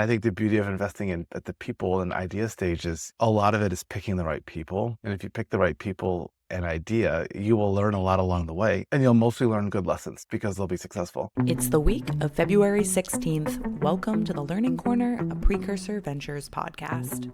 I think the beauty of investing in at the people and idea stage is a lot of it is picking the right people. And if you pick the right people and idea, you will learn a lot along the way, and you'll mostly learn good lessons because they'll be successful. It's the week of February 16th. Welcome to the Learning Corner, a Precursor Ventures podcast.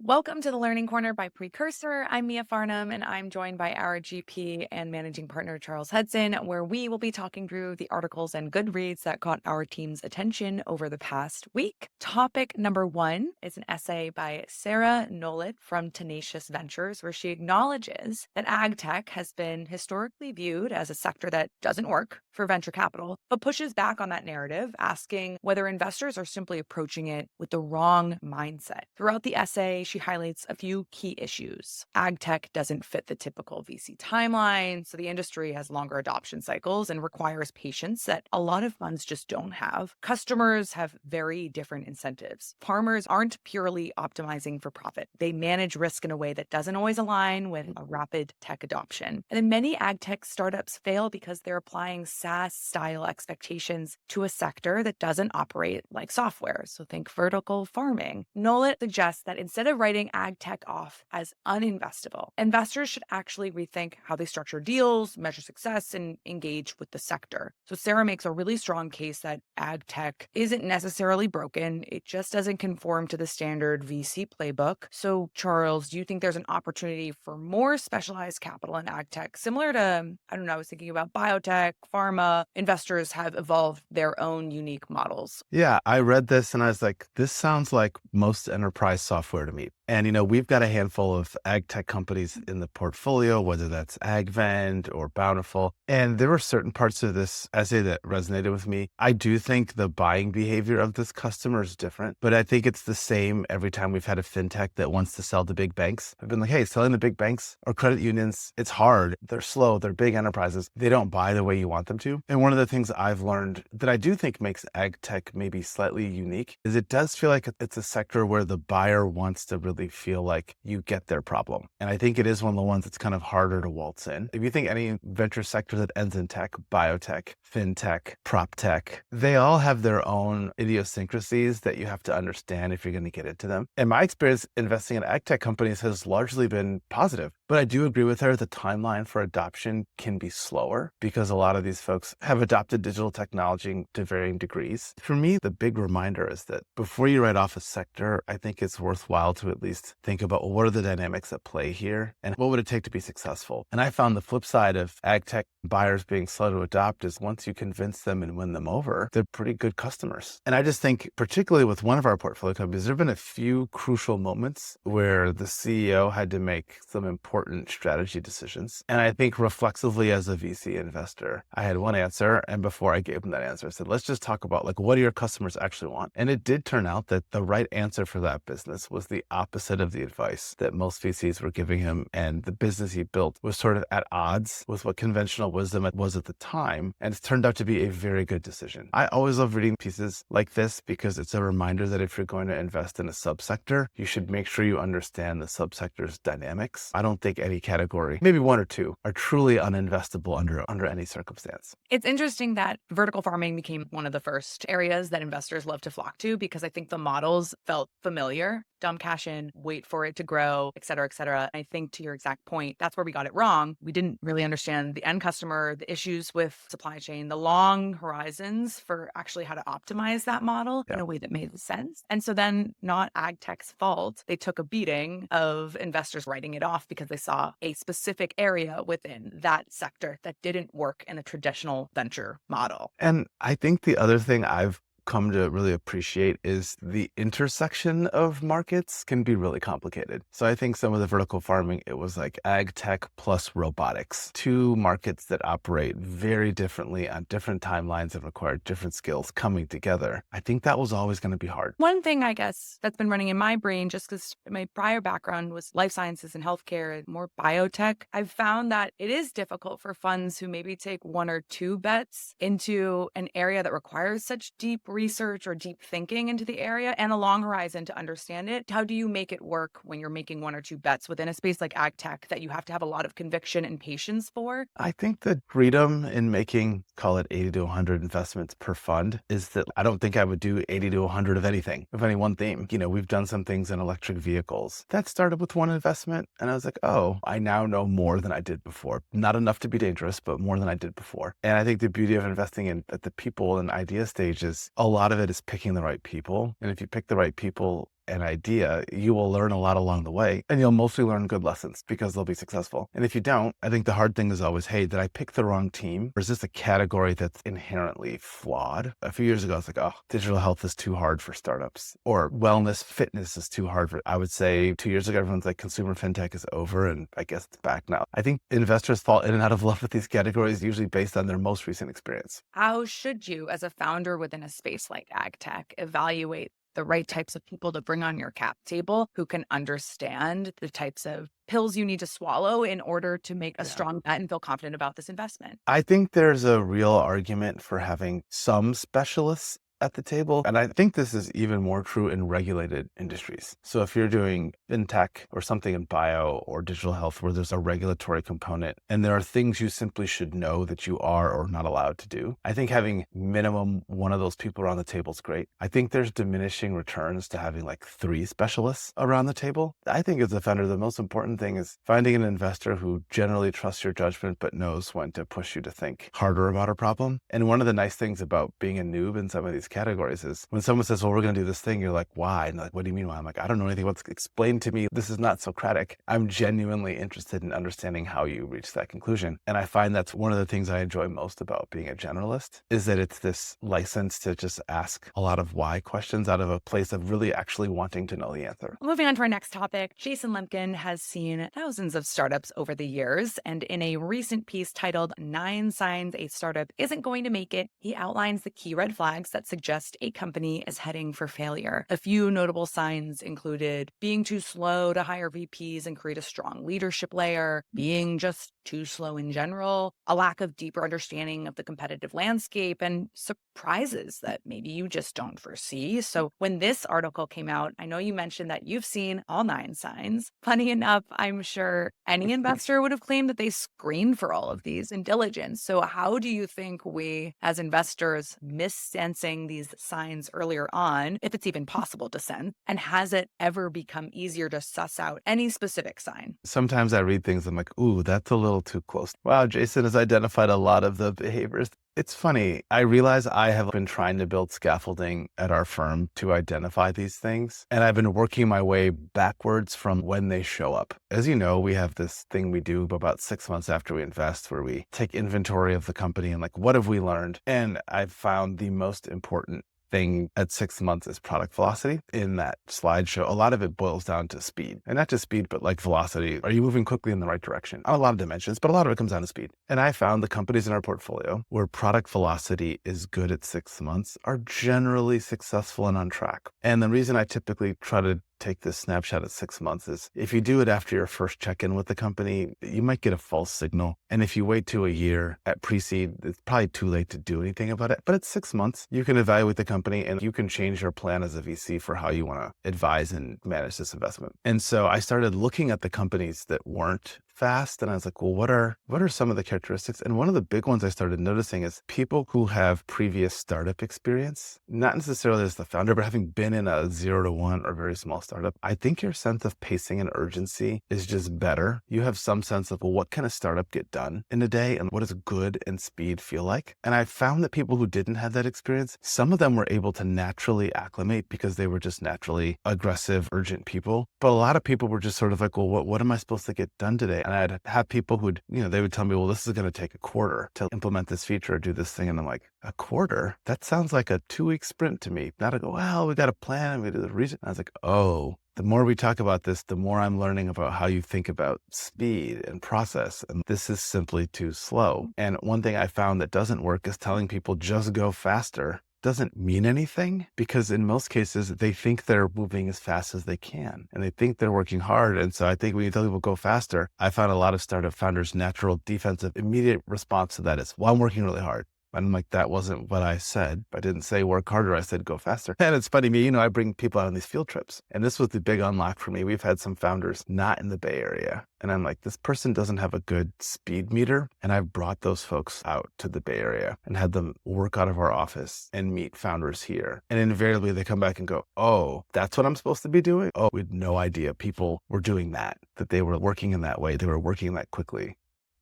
Welcome to the Learning Corner by Precursor. I'm Mia Farnham, and I'm joined by our GP and managing partner, Charles Hudson, where we will be talking through the articles and good reads that caught our team's attention over the past week. Topic number one is an essay by Sarah Nolet from Tenacious Ventures, where she acknowledges that AgTech has been historically viewed as a sector that doesn't work for venture capital, but pushes back on that narrative, asking whether investors are simply approaching it with the wrong mindset. Throughout the essay, she highlights a few key issues. AgTech doesn't fit the typical VC timeline, so the industry has longer adoption cycles and requires patience that a lot of funds just don't have. Customers have very different incentives. Farmers aren't purely optimizing for profit. They manage risk in a way that doesn't always align with a rapid tech adoption. And then many AgTech startups fail because they're applying SaaS-style expectations to a sector that doesn't operate like software. So think vertical farming. Nolet suggests that instead of writing AgTech off as uninvestable, investors should actually rethink how they structure deals, measure success, and engage with the sector. So Sarah makes a really strong case that AgTech isn't necessarily broken. It just doesn't conform to the standard VC playbook. So Charles, do you think there's an opportunity for more specialized capital in AgTech? Similar to, I was thinking about biotech, pharma, investors have evolved their own unique models. Yeah, I read this and I was like, this sounds like most enterprise software to me. And, we've got a handful of ag tech companies in the portfolio, whether that's AgVend or Bountiful. And there were certain parts of this essay that resonated with me. I do think the buying behavior of this customer is different, but I think it's the same every time we've had a fintech that wants to sell to big banks. I've been like, hey, selling to big banks or credit unions, it's hard. They're slow. They're big enterprises. They don't buy the way you want them to. And one of the things I've learned that I do think makes ag tech maybe slightly unique is it does feel like it's a sector where the buyer wants to really feel like you get their problem. And I think it is one of the ones that's kind of harder to waltz in. If you think any venture sector that ends in tech, biotech, fintech, prop tech, they all have their own idiosyncrasies that you have to understand if you're going to get into them. And my experience investing in ag tech companies has largely been positive. But I do agree with her, the timeline for adoption can be slower because a lot of these folks have adopted digital technology to varying degrees. For me, the big reminder is that before you write off a sector, I think it's worthwhile to at least think about, well, what are the dynamics at play here and what would it take to be successful? And I found the flip side of ag tech buyers being slow to adopt is once you convince them and win them over, they're pretty good customers. And I just think, particularly with one of our portfolio companies, there have been a few crucial moments where the CEO had to make some important strategy decisions. And I think reflexively as a VC investor, I had one answer. And before I gave him that answer, I said, let's just talk about what do your customers actually want? And it did turn out that the right answer for that business was the opposite of the advice that most VCs were giving him. And the business he built was sort of at odds with what conventional wisdom was at the time. And it's turned out to be a very good decision. I always love reading pieces like this because it's a reminder that if you're going to invest in a subsector, you should make sure you understand the subsector's dynamics. I don't think any category, maybe one or two, are truly uninvestable under any circumstance. It's interesting that vertical farming became one of the first areas that investors love to flock to because I think the models felt familiar. Dump cash in, wait for it to grow, et cetera, et cetera. I think to your exact point, that's where we got it wrong. We didn't really understand the end customer, the issues with supply chain, the long horizons for actually how to optimize that model in a way that made sense. And so then, not AgTech's fault, they took a beating of investors writing it off because they saw a specific area within that sector that didn't work in a traditional venture model. And I think the other thing I've come to really appreciate is the intersection of markets can be really complicated. So I think some of the vertical farming, it was like ag tech plus robotics, two markets that operate very differently on different timelines and require different skills coming together. I think that was always going to be hard. One thing, I guess, that's been running in my brain, just because my prior background was life sciences and healthcare and more biotech, I've found that it is difficult for funds who maybe take one or two bets into an area that requires such deep research or deep thinking into the area and a long horizon to understand it. How do you make it work when you're making one or two bets within a space like ag tech that you have to have a lot of conviction and patience for? I think the freedom in making, call it 80 to 100 investments per fund is that I don't think I would do 80 to 100 of anything, of any one theme. We've done some things in electric vehicles. That started with one investment. And I was like, oh, I now know more than I did before. Not enough to be dangerous, but more than I did before. And I think the beauty of investing in at the people and idea stage is a lot of it is picking the right people. And if you pick the right people, an idea, you will learn a lot along the way, and you'll mostly learn good lessons because they'll be successful. And if you don't, I think the hard thing is always, hey, did I pick the wrong team? Or is this a category that's inherently flawed? A few years ago, I was like, oh, digital health is too hard for startups, or wellness, fitness is too hard for, I would say 2 years ago, everyone's like, consumer fintech is over, and I guess it's back now. I think investors fall in and out of love with these categories, usually based on their most recent experience. How should you, as a founder within a space like ag tech, evaluate the right types of people to bring on your cap table who can understand the types of pills you need to swallow in order to make a strong bet and feel confident about this investment? I think there's a real argument for having some specialists at the table. And I think this is even more true in regulated industries. So if you're doing fintech or something in bio or digital health where there's a regulatory component and there are things you simply should know that you are or not allowed to do, I think having minimum one of those people around the table is great. I think there's diminishing returns to having like 3 specialists around the table. I think as a founder, the most important thing is finding an investor who generally trusts your judgment but knows when to push you to think harder about a problem. And one of the nice things about being a noob in some of these categories is when someone says, well, we're going to do this thing, you're like, why? And they're like, what do you mean why? I'm like, I don't know anything about this. Explain to me. This is not Socratic. I'm genuinely interested in understanding how you reach that conclusion. And I find that's one of the things I enjoy most about being a generalist is that it's this license to just ask a lot of why questions out of a place of really actually wanting to know the answer. Moving on to our next topic, Jason Lemkin has seen thousands of startups over the years. And in a recent piece titled 9 Signs a Startup Isn't Going to Make It, he outlines the key red flags that suggest a company is heading for failure. A few notable signs included being too slow to hire VPs and create a strong leadership layer, being just too slow in general, a lack of deeper understanding of the competitive landscape, and surprises that maybe you just don't foresee. So when this article came out, I know you mentioned that you've seen all 9 signs. Funny enough, I'm sure any investor would have claimed that they screened for all of these in diligence. So how do you think we, as investors, miss sensing these signs earlier on, if it's even possible to sense? And has it ever become easier to suss out any specific sign? Sometimes I read things, I'm like, ooh, that's a little too close. Wow, Jason has identified a lot of the behaviors. It's funny. I realize I have been trying to build scaffolding at our firm to identify these things. And I've been working my way backwards from when they show up. As you know, we have this thing we do about 6 months after we invest where we take inventory of the company and like, what have we learned? And I've found the most important thing at 6 months is product velocity. In that slideshow, a lot of it boils down to speed, and not just speed, but like velocity. Are you moving quickly in the right direction? On a lot of dimensions, but a lot of it comes down to speed. And I found the companies in our portfolio where product velocity is good at 6 months are generally successful and on track. And the reason I typically try to take this snapshot at 6 months is if you do it after your first check-in with the company, you might get a false signal. And if you wait to a year at pre-seed, it's probably too late to do anything about it. But at 6 months, you can evaluate the company and you can change your plan as a VC for how you want to advise and manage this investment. And so I started looking at the companies that weren't fast. And I was like, well, what are some of the characteristics? And one of the big ones I started noticing is people who have previous startup experience, not necessarily as the founder, but having been in a 0 to 1 or very small startup. I think your sense of pacing and urgency is just better. You have some sense of, well, what can a startup get done in a day and what does good and speed feel like? And I found that people who didn't have that experience, some of them were able to naturally acclimate because they were just naturally aggressive, urgent people. But a lot of people were just sort of like, well, what am I supposed to get done today? And I'd have people who'd, they would tell me, well, this is going to take a quarter to implement this feature or do this thing. And I'm like, a quarter? That sounds like a 2-week sprint to me. Not to go, well, we got a plan and we do the reason. I was like, oh, the more we talk about this, the more I'm learning about how you think about speed and process. And this is simply too slow. And one thing I found that doesn't work is telling people just go faster. Doesn't mean anything because in most cases they think they're moving as fast as they can and they think they're working hard. And so I think when you tell people go faster, I found a lot of startup founders' natural defensive immediate response to that is, well, I'm working really hard. And I'm like, that wasn't what I said. I didn't say work harder. I said go faster. And it's funny, I bring people out on these field trips. And this was the big unlock for me. We've had some founders not in the Bay Area. And I'm like, this person doesn't have a good speed meter. And I've brought those folks out to the Bay Area and had them work out of our office and meet founders here. And invariably they come back and go, oh, that's what I'm supposed to be doing? Oh, we had no idea people were doing that they were working in that way. They were working that quickly.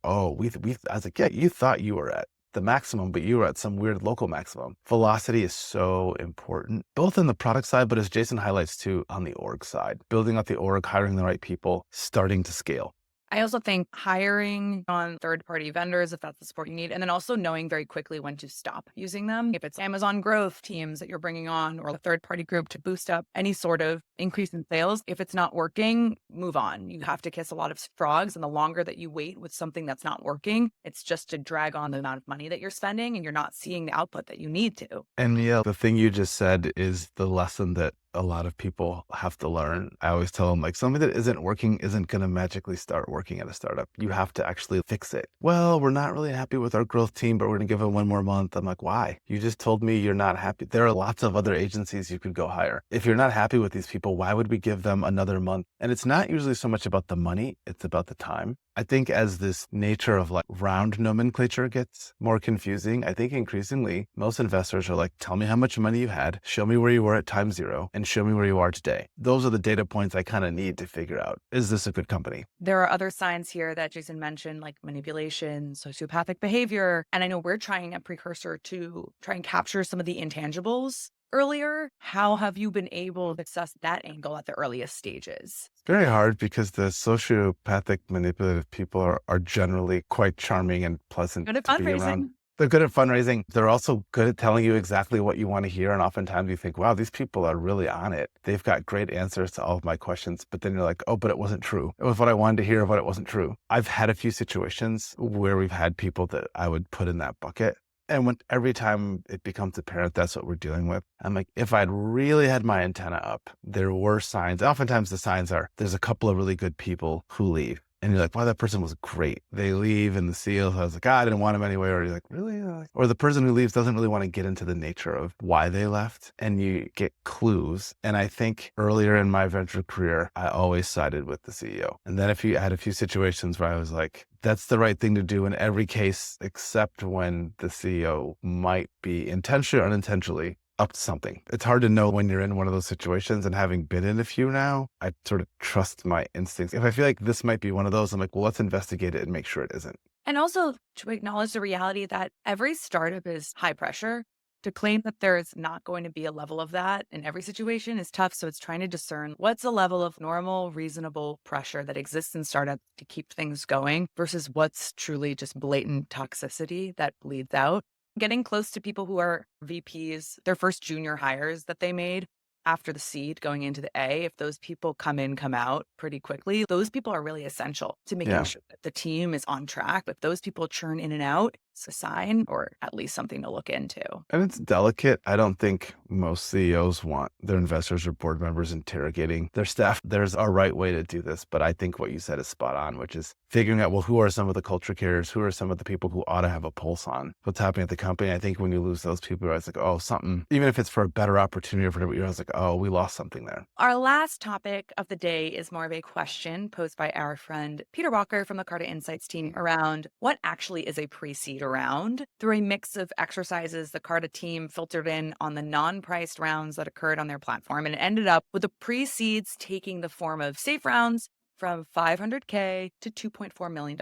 Oh, I was like, yeah, you thought you were at the maximum, but you were at some weird local maximum. Velocity is so important, both in the product side, but as Jason highlights too, on the org side, building out the org, hiring the right people, starting to scale. I also think hiring on third-party vendors, if that's the support you need, and then also knowing very quickly when to stop using them. If it's Amazon growth teams that you're bringing on or a third-party group to boost up any sort of increase in sales, if it's not working, move on. You have to kiss a lot of frogs. And the longer that you wait with something that's not working, it's just to drag on the amount of money that you're spending and you're not seeing the output that you need to. And yeah, the thing you just said is the lesson that a lot of people have to learn. I always tell them, like, something that isn't working isn't going to magically start working at a startup. You have to actually fix it. Well, we're not really happy with our growth team, but we're going to give them one more month. I'm like, why? You just told me you're not happy. There are lots of other agencies you could go hire. If you're not happy with these people, why would we give them another month? And it's not usually so much about the money, it's about the time. I think as this nature of like round nomenclature gets more confusing, I think increasingly most investors are like, tell me how much money you had, show me where you were at time zero, and show me where you are today. Those are the data points I kind of need to figure out, is this a good company? There are other signs here that Jason mentioned, like manipulation, sociopathic behavior. And I know we're trying at Precursor to try and capture some of the intangibles earlier. How have you been able to assess that angle at the earliest stages? It's very hard because the sociopathic manipulative people are generally quite charming and pleasant Good at to be around. fundraising. They're good at fundraising. They're also good at telling you exactly what you want to hear. And oftentimes you think, wow, these people are really on it. They've got great answers to all of my questions. But then you're like, oh, but it wasn't true. It was what I wanted to hear, but it wasn't true. I've had a few situations where we've had people that I would put in that bucket. And when every time it becomes apparent that's what we're dealing with, I'm like, if I'd really had my antenna up, there were signs. Oftentimes the signs are there's a couple of really good people who leave. And you're like, wow, that person was great. They leave and the CEO, I was like, I didn't want them anyway. Or you're like, really? Or the person who leaves doesn't really want to get into the nature of why they left. And you get clues. And I think earlier in my venture career, I always sided with the CEO. And then I had a few situations where I was like, that's the right thing to do in every case, except when the CEO might be intentionally or unintentionally up to something. It's hard to know when you're in one of those situations, and having been in a few now, I sort of trust my instincts. If I feel like this might be one of those, I'm like, well, let's investigate it and make sure it isn't. And also to acknowledge the reality that every startup is high pressure. To claim that there's not going to be a level of that in every situation is tough. So it's trying to discern what's a level of normal, reasonable pressure that exists in startups to keep things going versus what's truly just blatant toxicity that bleeds out. Getting close to people who are VPs, their first junior hires that they made after the seed going into the A, if those people come in, come out pretty quickly, those people are really essential to making sure that the team is on track. If those people churn in and out, it's a sign or at least something to look into. And it's delicate. I don't think most CEOs want their investors or board members interrogating their staff. There's a right way to do this, but I think what you said is spot on, which is figuring out, well, who are some of the culture carriers? Who are some of the people who ought to have a pulse on what's happening at the company? I think when you lose those people, it's like, oh, something, even if it's for a better opportunity or for whatever, I was like, oh, we lost something there. Our last topic of the day is more of a question posed by our friend Peter Walker from the Carta Insights team around what actually is a pre-seed round. Through a mix of exercises, the Carta team filtered in on the non-priced rounds that occurred on their platform, and it ended up with the pre-seeds taking the form of safe rounds from $500K to $2.4 million.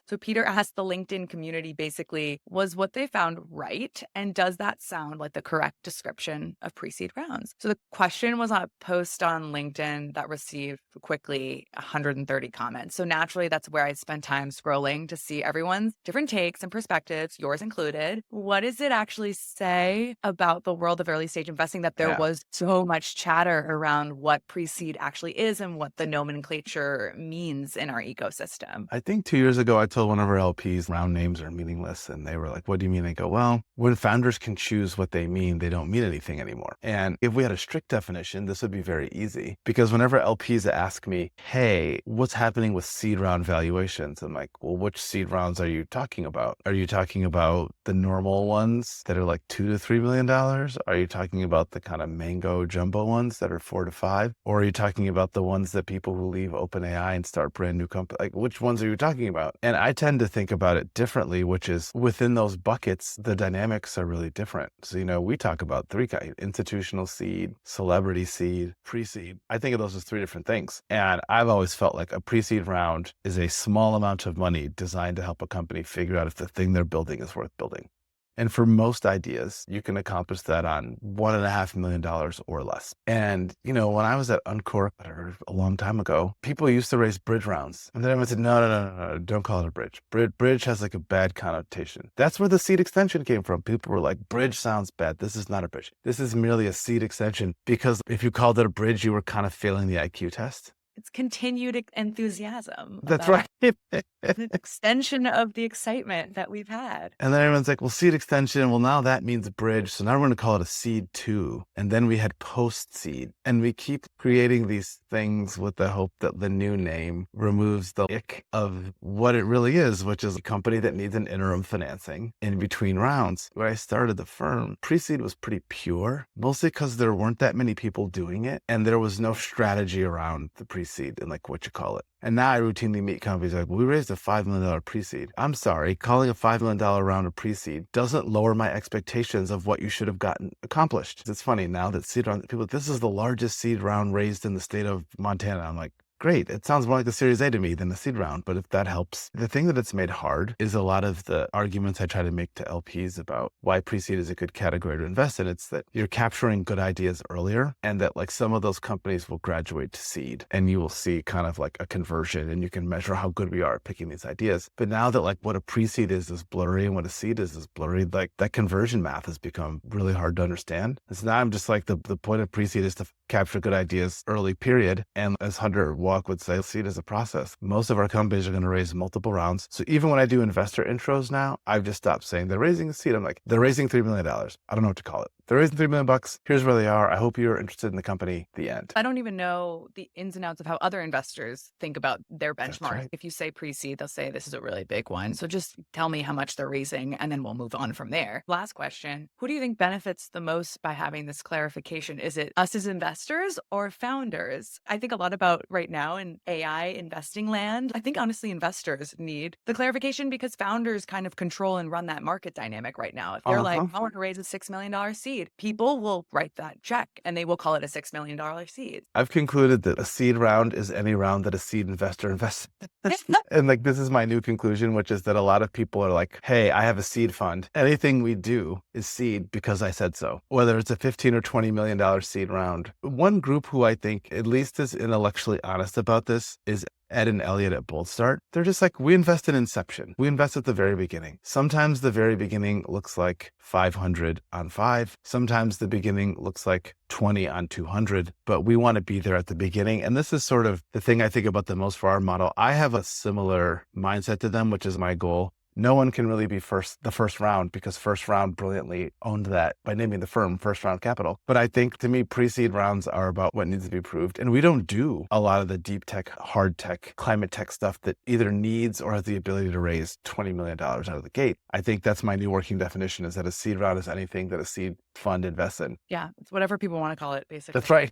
So Peter asked the LinkedIn community basically, was what they found right? And does that sound like the correct description of pre-seed rounds? So the question was on a post on LinkedIn that received quickly 130 comments. So naturally, that's where I spent time scrolling to see everyone's different takes and perspectives, yours included. What does it actually say about the world of early stage investing that there was so much chatter around what pre-seed actually is and what the nomenclature founder means in our ecosystem. I think 2 years ago, I told one of our LPs round names are meaningless. And they were like, what do you mean? I go, well, when founders can choose what they mean, they don't mean anything anymore. And if we had a strict definition, this would be very easy, because whenever LPs ask me, hey, what's happening with seed round valuations? I'm like, well, which seed rounds are you talking about? Are you talking about the normal ones that are like $2 to $3 million? Are you talking about the kind of mango jumbo ones that are 4 to 5? Or are you talking about the ones that people who leave OpenAI and start brand new companies? Like, which ones are you talking about? And I tend to think about it differently, which is within those buckets, the dynamics are really different. So, we talk about three kinds: institutional seed, celebrity seed, pre-seed. I think of those as three different things. And I've always felt like a pre-seed round is a small amount of money designed to help a company figure out if the thing they're building is worth building. And for most ideas, you can accomplish that on $1.5 million or less. And, when I was at Uncork a long time ago, people used to raise bridge rounds. And then everyone said, no, don't call it a bridge. Bridge has like a bad connotation. That's where the seed extension came from. People were like, bridge sounds bad. This is not a bridge. This is merely a seed extension, because if you called it a bridge, you were kind of failing the IQ test. It's continued enthusiasm. That's right. The extension of the excitement that we've had. And then everyone's like, well, seed extension, well, now that means bridge. So now we're going to call it a seed 2. And then we had post seed. And we keep creating these things with the hope that the new name removes the ick of what it really is, which is a company that needs an interim financing in between rounds. When I started the firm, pre-seed was pretty pure, mostly because there weren't that many people doing it. And there was no strategy around the pre-seed and like what you call it. And now I routinely meet companies like, well, we raised a $5 million pre-seed. I'm sorry, calling a $5 million round of pre-seed doesn't lower my expectations of what you should have gotten accomplished. It's funny now that seed round, people, this is the largest seed round raised in the state of Montana. I'm like, great. It sounds more like the Series A to me than the seed round, but if that helps. The thing that it's made hard is a lot of the arguments I try to make to LPs about why pre-seed is a good category to invest in. It's that you're capturing good ideas earlier, and that like some of those companies will graduate to seed, and you will see kind of like a conversion, and you can measure how good we are at picking these ideas. But now that like what a pre-seed is blurry, and what a seed is blurry, like that conversion math has become really hard to understand. And so now I'm just like, the point of pre-seed is to capture good ideas early, period. And as Hunter Walk would say, seed is a process. Most of our companies are going to raise multiple rounds. So even when I do investor intros now, I've just stopped saying they're raising a seed. I'm like, they're raising $3 million. I don't know what to call it. They're raising $3 million. Here's where they are. I hope you're interested in the company. The end. I don't even know the ins and outs of how other investors think about their benchmark. Right. If you say pre-seed, they'll say this is a really big one. So just tell me how much they're raising, and then we'll move on from there. Last question. Who do you think benefits the most by having this clarification? Is it us as investors or founders? I think a lot about right now in AI investing land. I think honestly investors need the clarification, because founders kind of control and run that market dynamic right now. If they're like, I want to raise a $6 million seed, people will write that check and they will call it a $6 million seed. I've concluded that a seed round is any round that a seed investor invests in. And like, this is my new conclusion, which is that a lot of people are like, hey, I have a seed fund. Anything we do is seed because I said so. Whether it's a $15 or $20 million seed round. One group who I think at least is intellectually honest about this is Ed and Elliot at Bold Start. They're just like, we invest in inception. We invest at the very beginning. Sometimes the very beginning looks like 500 on 5. Sometimes the beginning looks like 20 on 200, but we want to be there at the beginning. And this is sort of the thing I think about the most for our model. I have a similar mindset to them, which is my goal. No one can really be the first round, because first round brilliantly owned that by naming the firm First Round Capital. But I think to me, pre-seed rounds are about what needs to be proved. And we don't do a lot of the deep tech, hard tech, climate tech stuff that either needs or has the ability to raise $20 million out of the gate. I think that's my new working definition, is that a seed round is anything that a seed fund invests in. Yeah, it's whatever people want to call it, basically. That's right.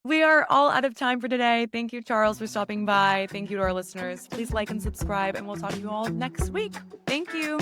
We are all out of time for today. Thank you, Charles, for stopping by. Thank you to our listeners. Please like and subscribe, and we'll talk to you all next week. Thank you.